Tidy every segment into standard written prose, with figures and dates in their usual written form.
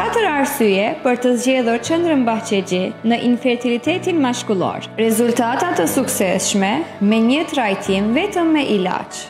katër arsye për të zgjedhur qendrën Bahçeci në infertilitetin mashkullor. Rezultata të suksesshme me një trajtim vetëm me ilaç.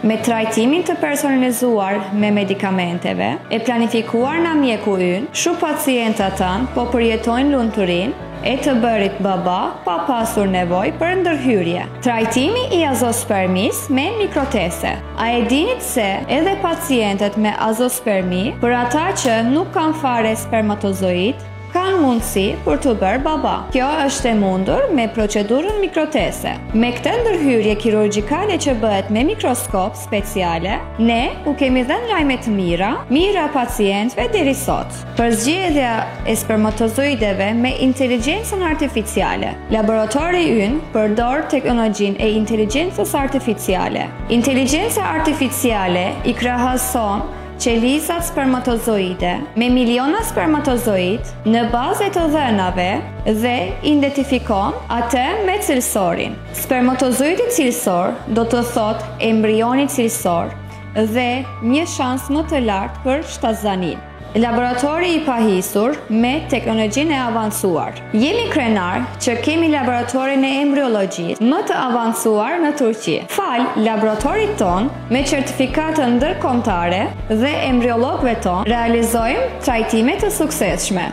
Me trajtimin të personalizuar me medikamenteve, e planifikuar nga mjeku ynë, shumë pacienta tanë po përjetojnë lumturinë e të bërit baba pa pasur nevojë për ndërhyrje. Trajtimi i azospermis me mikrotese. A e dinit se edhe pacientët me azospermi, për ata që nuk kanë fare spermatozoid, kanë mundësi për të bërë baba. Kjo është e mundur me procedurën mikrotese. Me këtë ndërhyrje kirurgjikale që bëhet me mikroskop speciale, ne u kemi dhënë lajme të mira pacientëve deri sot. Për zgjedhja e spermatozoideve me inteligjencën artificiale, laboratori ynë përdor teknologjinë e inteligjencës artificiale. Inteligjenca artificiale i krahason qelizat spermatozoide me miliona spermatozoid në bazë të dhënave dhe identifikon atë me cilësorin. Spermatozoidi cilësor do të thotë embrioni cilësor dhe një shans më të lartë për shtazanin. Laboratori i pahisur me teknologjinë e avancuar. Jemi krenar që kemi laboratorin e embriologjisë më të avancuar në Turqi. Fal laboratorit ton me certifikatën ndërkombëtare dhe embriologëve ton realizojmë trajtime të suksesshme.